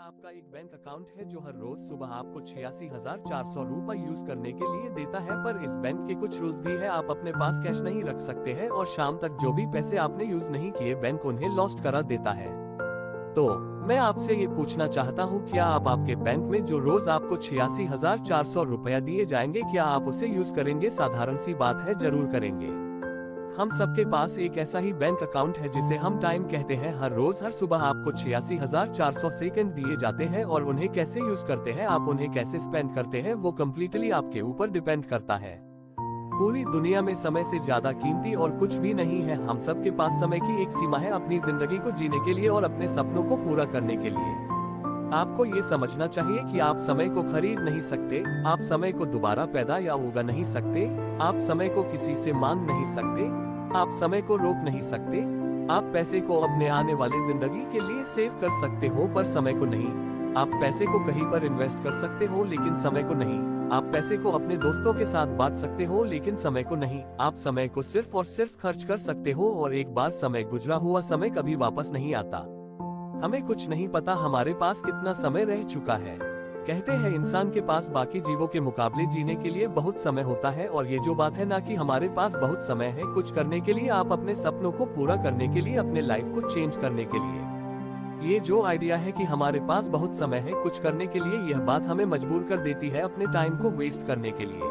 आपका एक bank account है जो हर रोज सुबह आपको 86,400 रुपए यूज करने के लिए देता है, पर इस बैंक के कुछ रूल्स भी है। आप अपने पास कैश नहीं रख सकते हैं और शाम तक जो भी पैसे आपने यूज नहीं किए बैंक उन्हें लॉस्ट करा देता है। तो मैं आपसे ये पूछना चाहता हूँ, क्या आप आपके बैंक में जो रोज आपको 86,400 रुपया दिए जाएंगे, क्या आप उसे यूज करेंगे? साधारण सी बात है, जरूर करेंगे। हम सबके पास एक ऐसा ही बैंक अकाउंट है जिसे हम टाइम कहते हैं। हर रोज हर सुबह आपको 86,400 सेकंड दिए जाते हैं और उन्हें कैसे यूज करते हैं, आप उन्हें कैसे स्पेंड करते हैं, वो कम्प्लीटली आपके ऊपर डिपेंड करता है। पूरी दुनिया में समय से ज्यादा कीमती और कुछ भी नहीं है। हम सबके पास समय की एक सीमा है अपनी जिंदगी को जीने के लिए और अपने सपनों को पूरा करने के लिए। आपको ये समझना चाहिए कि आप समय को खरीद नहीं सकते, आप समय को दोबारा पैदा या उगा नहीं सकते, आप समय को किसी से मांग नहीं सकते, आप समय को रोक नहीं सकते। आप पैसे को अपने आने वाली जिंदगी के लिए सेव कर सकते हो पर समय को नहीं। आप पैसे को कहीं पर इन्वेस्ट कर सकते हो लेकिन समय को नहीं। आप पैसे को अपने दोस्तों के साथ बांट सकते हो लेकिन समय को नहीं। आप समय को सिर्फ और सिर्फ खर्च कर सकते हो और एक बार समय गुजरा हुआ समय कभी वापस नहीं आता। हमें कुछ नहीं पता हमारे पास कितना समय रह चुका है। कहते हैं इंसान के पास बाकी जीवों के मुकाबले जीने के लिए बहुत समय होता है, और ये जो बात है ना कि हमारे पास बहुत समय है कुछ करने के लिए, आप अपने सपनों को पूरा करने के लिए, अपने लाइफ को चेंज करने के लिए। ये जो आइडिया है कि हमारे पास बहुत समय है कुछ करने के लिए, यह बात हमें मजबूर कर देती है अपने टाइम को वेस्ट करने के लिए।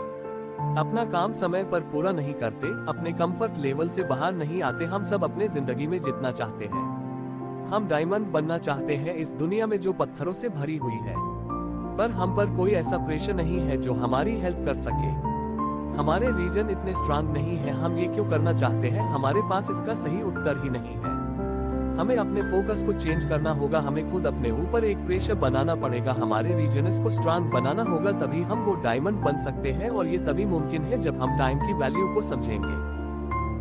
अपना काम समय पर पूरा नहीं करते, अपने कंफर्ट लेवल से बाहर नहीं आते। हम सब अपने जिंदगी में जितना चाहते हैं, हम डायमंड बनना चाहते हैं इस दुनिया में जो पत्थरों से भरी हुई है, पर हम पर कोई ऐसा प्रेशर नहीं है जो हमारी हेल्प कर सके। हमारे रीजन इतने स्ट्रांग नहीं है। हम ये क्यों करना चाहते हैं, हमारे पास इसका सही उत्तर ही नहीं है। हमें अपने फोकस को चेंज करना होगा, हमें खुद अपने ऊपर एक प्रेशर बनाना पड़ेगा, हमारे रीजन्स को स्ट्रांग बनाना होगा, तभी हम वो डायमंड बन सकते हैं। और ये तभी मुमकिन है जब हम टाइम की वैल्यू को समझेंगे।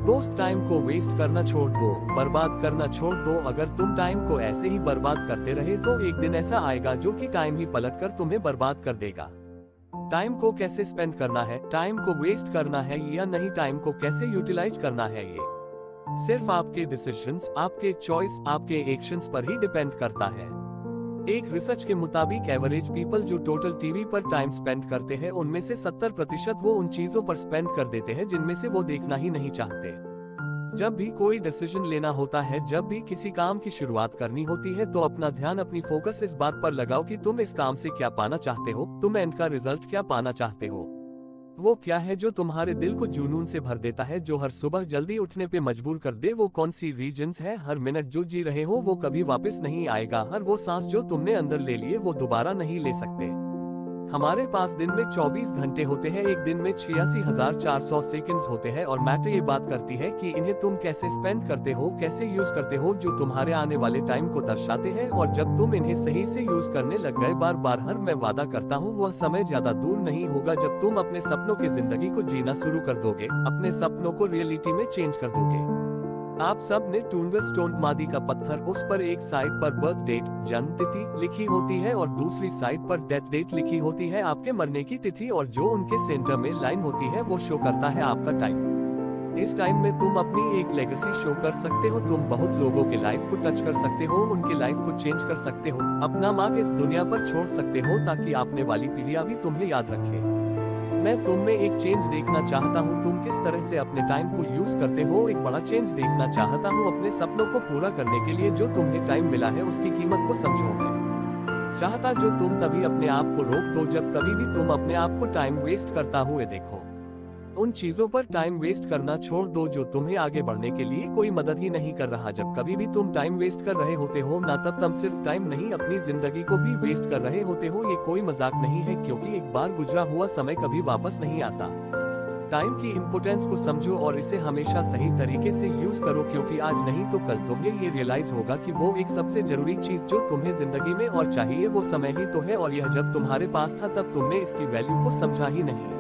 दोस्त, टाइम को वेस्ट करना छोड़ दो, बर्बाद करना छोड़ दो। अगर तुम टाइम को ऐसे ही बर्बाद करते रहे तो एक दिन ऐसा आएगा जो कि टाइम ही पलटकर तुम्हें बर्बाद कर देगा। टाइम को कैसे स्पेंड करना है, टाइम को वेस्ट करना है या नहीं, टाइम को कैसे यूटिलाइज करना है, ये सिर्फ आपके डिसीजंस, आपके चॉइस, आपके एक्शंस पर ही डिपेंड करता है। एक रिसर्च के मुताबिक एवरेज पीपल जो टोटल टीवी पर टाइम स्पेंड करते हैं उनमें से 70% वो उन चीजों पर स्पेंड कर देते हैं जिनमें से वो देखना ही नहीं चाहते। जब भी कोई डिसीजन लेना होता है, जब भी किसी काम की शुरुआत करनी होती है, तो अपना ध्यान, अपनी फोकस इस बात पर लगाओ कि तुम इस काम से क्या पाना चाहते हो, तुम एंड का रिजल्ट क्या पाना चाहते हो। वो क्या है जो तुम्हारे दिल को जुनून से भर देता है, जो हर सुबह जल्दी उठने पे मजबूर कर दे। वो कौन सी रीजंस है, हर मिनट जो जी रहे हो वो कभी वापस नहीं आएगा। हर वो सांस जो तुमने अंदर ले लिए वो दोबारा नहीं ले सकते। हमारे पास दिन में 24 घंटे होते हैं, एक दिन में 86,400 सेकंड्स होते हैं, और मैटर ये बात करती है कि इन्हें तुम कैसे स्पेंड करते हो, कैसे यूज करते हो, जो तुम्हारे आने वाले टाइम को दर्शाते हैं। और जब तुम इन्हें सही से यूज करने लग गए बार बार, हर मैं वादा करता हूँ वह समय ज्यादा दूर नहीं होगा जब तुम अपने सपनों की जिंदगी को जीना शुरू कर दोगे, अपने सपनों को रियलिटी में चेंज कर दोगे। आप सब ने टूंडरस्टोन मादी का पत्थर, उस पर एक साइड पर बर्थ डेट, जन्म तिथि लिखी होती है और दूसरी साइड पर डेथ डेट लिखी होती है, आपके मरने की तिथि, और जो उनके सेंटर में लाइन होती है वो शो करता है आपका टाइम। इस टाइम में तुम अपनी एक लेगेसी शो कर सकते हो, तुम बहुत लोगों के लाइफ को टच कर सकते हो, उनके लाइफ को चेंज कर सकते हो, अपना मार्क इस दुनिया पर छोड़ सकते हो ताकि आने वाली पीढ़ियां भी तुम्हें याद रखे। मैं तुम में एक चेंज देखना चाहता हूँ, तुम किस तरह से अपने टाइम को यूज करते हो। एक बड़ा चेंज देखना चाहता हूँ अपने सपनों को पूरा करने के लिए। जो तुम्हें टाइम मिला है उसकी कीमत को समझो। मैं चाहता जो तुम तभी अपने आप को रोक दो जब कभी भी तुम अपने आप को टाइम वेस्ट करता हुए देखो। उन चीजों पर टाइम वेस्ट करना छोड़ दो जो तुम्हें आगे बढ़ने के लिए कोई मदद ही नहीं कर रहा। जब कभी भी तुम टाइम वेस्ट कर रहे होते हो ना, तब तुम सिर्फ टाइम नहीं अपनी जिंदगी को भी वेस्ट कर रहे होते हो। ये कोई मजाक नहीं है, क्योंकि एक बार गुजरा हुआ समय कभी वापस नहीं आता। टाइम की इम्पोर्टेंस को समझो और इसे हमेशा सही तरीके से यूज करो, क्योंकि आज नहीं तो कल तुम्हें ये रियलाइज होगा कि वो एक सबसे जरूरी चीज जो तुम्हें जिंदगी में और चाहिए वो समय ही तो है, और यह जब तुम्हारे पास था तब तुमने इसकी वैल्यू को समझा ही नहीं।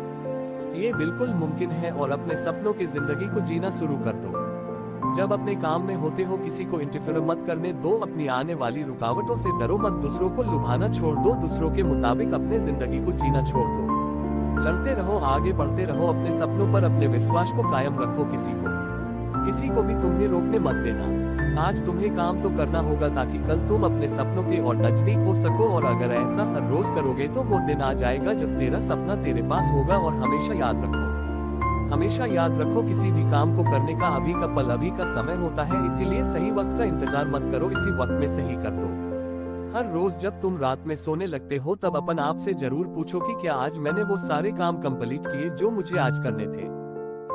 ये बिल्कुल मुमकिन है, और अपने सपनों की जिंदगी को जीना शुरू कर दो। जब अपने काम में होते हो किसी को इंटरफेयर मत करने दो, अपनी आने वाली रुकावटों से डरो मत, दूसरों को लुभाना छोड़ दो, दूसरों के मुताबिक अपने जिंदगी को जीना छोड़ दो। लड़ते रहो, आगे बढ़ते रहो, अपने सपनों पर अपने विश्वास को कायम रखो। किसी को भी तुम्हें रोकने मत देना। आज तुम्हें काम तो करना होगा ताकि कल तुम अपने सपनों के और नजदीक हो सको, और अगर ऐसा हर रोज करोगे तो वो दिन आ जाएगा जब तेरा सपना तेरे पास होगा। और हमेशा याद रखो किसी भी काम को करने का अभी का पल अभी का समय होता है, इसीलिए सही वक्त का इंतजार मत करो, इसी वक्त में सही कर दो। हर रोज जब तुम रात में सोने लगते हो तब अपन आप से जरूर पूछो कि क्या आज मैंने वो सारे काम कंप्लीट किए जो मुझे आज करने थे।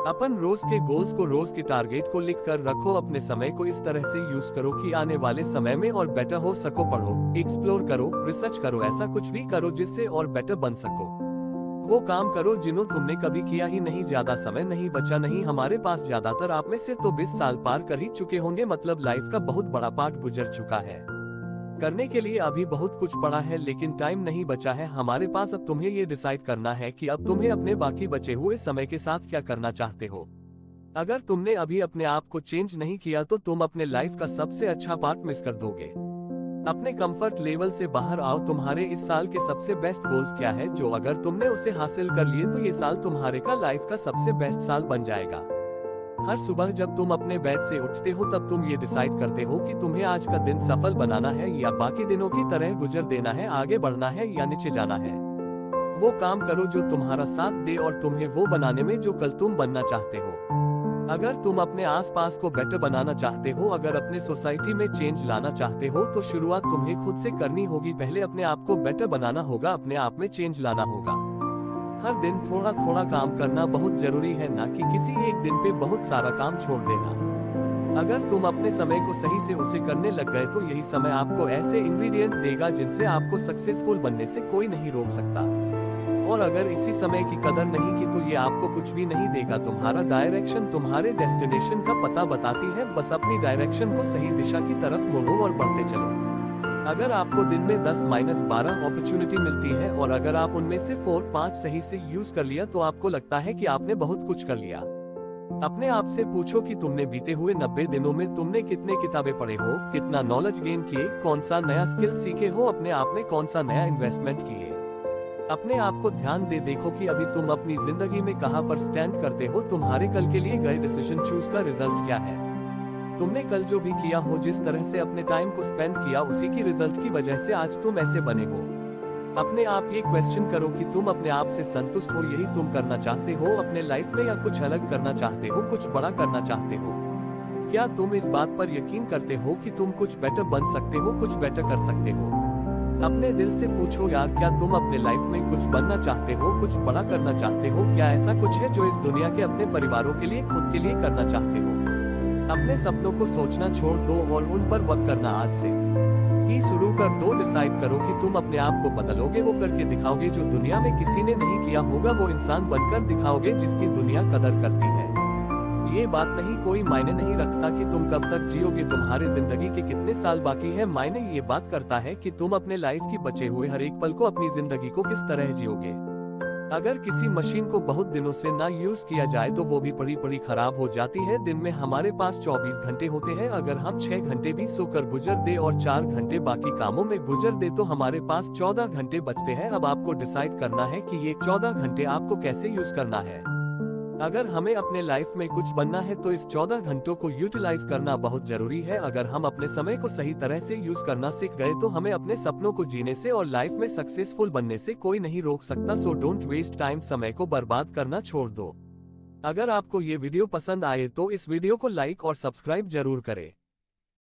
अपन रोज के गोल्स को, रोज के टारगेट को लिख कर रखो। अपने समय को इस तरह से यूज करो कि आने वाले समय में और बेटर हो सको। पढ़ो, एक्सप्लोर करो, रिसर्च करो, ऐसा कुछ भी करो जिससे और बेटर बन सको। वो काम करो जिन्हों तुमने कभी किया ही नहीं। ज्यादा समय नहीं बचा नहीं हमारे पास, ज्यादातर आप में से तो 20 साल पार कर ही चुके होंगे, मतलब लाइफ का बहुत बड़ा पार्ट गुजर चुका है। करने के लिए अभी बहुत कुछ पड़ा है लेकिन टाइम नहीं बचा है हमारे पास। अब तुम्हें ये डिसाइड करना है कि अब तुम्हें अपने बाकी बचे हुए समय के साथ क्या करना चाहते हो। अगर तुमने अभी अपने आप को चेंज नहीं किया तो तुम अपने लाइफ का सबसे अच्छा पार्ट मिस कर दोगे। अपने कंफर्ट लेवल से बाहर आओ। तुम्हारे इस साल के सबसे बेस्ट गोल्स क्या है, जो अगर तुमने उसे हासिल कर लिए तो ये साल तुम्हारे का लाइफ का सबसे बेस्ट साल बन जाएगा। हर सुबह जब तुम अपने बेड से उठते हो तब तुम ये डिसाइड करते हो कि तुम्हें आज का दिन सफल बनाना है या बाकी दिनों की तरह गुजर देना है, आगे बढ़ना है या नीचे जाना है। वो काम करो जो तुम्हारा साथ दे और तुम्हें वो बनाने में जो कल तुम बनना चाहते हो। अगर तुम अपने आसपास को बेटर बनाना चाहते हो, अगर अपने सोसाइटी में चेंज लाना चाहते हो तो शुरुआत तुम्हें खुद से करनी होगी। पहले अपने आप को बेटर बनाना होगा, अपने आप में चेंज लाना होगा। हर दिन थोड़ा थोड़ा काम करना बहुत जरूरी है, ना कि किसी एक दिन पे बहुत सारा काम छोड़ देना। अगर तुम अपने समय को सही से उसे करने लग गए तो यही समय आपको ऐसे इंग्रेडिएंट देगा जिनसे आपको सक्सेसफुल बनने से कोई नहीं रोक सकता। और अगर इसी समय की कदर नहीं की तो ये आपको कुछ भी नहीं देगा। तुम्हारा डायरेक्शन तुम्हारे डेस्टिनेशन का पता बताती है, बस अपनी डायरेक्शन को सही दिशा की तरफ मोड़ो और बढ़ते चलो। अगर आपको दिन में 10-12 अपॉर्चुनिटी मिलती है और अगर आप उनमें से 4-5 सही से यूज कर लिया तो आपको लगता है कि आपने बहुत कुछ कर लिया। अपने आप से पूछो कि तुमने बीते हुए 90 दिनों में तुमने कितने किताबें पढ़े हो, कितना नॉलेज गेन किए, कौन सा नया स्किल सीखे हो, अपने आप में कौन सा नया इन्वेस्टमेंट किए। अपने आप को ध्यान दे देखो कि अभी तुम अपनी जिंदगी में कहां पर स्टैंड करते हो। तुम्हारे कल के लिए गए डिसीजन चूज का रिजल्ट क्या है। तुमने कल जो भी किया हो, जिस तरह से अपने टाइम को स्पेंड किया, उसी की रिजल्ट की वजह से आज तुम ऐसे बने हो। अपने आप ये क्वेश्चन करो कि तुम अपने आप से संतुष्ट हो, यही तुम करना चाहते हो अपने लाइफ में, या कुछ अलग करना चाहते हो, कुछ बड़ा करना चाहते हो। क्या तुम इस बात पर यकीन करते हो कि तुम कुछ बेटर बन सकते हो, कुछ बेटर कर सकते हो। अपने दिल से पूछो यार, क्या तुम अपने लाइफ में कुछ बनना चाहते हो, कुछ बड़ा करना चाहते हो। क्या ऐसा कुछ है जो इस दुनिया के अपने परिवारों के लिए, खुद के लिए करना चाहते हो। अपने सपनों को सोचना छोड़ दो और उन पर वर्क करना आज से ही शुरू कर दो। डिसाइड करो कि तुम अपने आप को बदलोगे, वो करके दिखाओगे जो दुनिया में किसी ने नहीं किया होगा। वो इंसान बनकर दिखाओगे जिसकी दुनिया कदर करती है। ये बात नहीं, कोई मायने नहीं रखता कि तुम कब तक जियोगे, तुम्हारे जिंदगी के कितने साल बाकी है। मायने ये बात करता है कि तुम अपने लाइफ की बचे हुए हर एक पल को, अपनी जिंदगी को किस तरह जियोगे। अगर किसी मशीन को बहुत दिनों से ना यूज किया जाए तो वो भी पड़ी पड़ी खराब हो जाती है। दिन में हमारे पास 24 घंटे होते हैं, अगर हम 6 घंटे भी सोकर गुजर दे और 4 घंटे बाकी कामों में गुजर दे तो हमारे पास 14 घंटे बचते हैं। अब आपको डिसाइड करना है कि ये 14 घंटे आपको कैसे यूज करना है। अगर हमें अपने लाइफ में कुछ बनना है तो इस 14 घंटों को यूटिलाइज करना बहुत जरूरी है। अगर हम अपने समय को सही तरह से यूज करना सीख गए तो हमें अपने सपनों को जीने से और लाइफ में सक्सेसफुल बनने से कोई नहीं रोक सकता। सो डोंट वेस्ट टाइम, समय को बर्बाद करना छोड़ दो। अगर आपको ये वीडियो पसंद आए तो इस वीडियो को लाइक और सब्सक्राइब जरूर करें।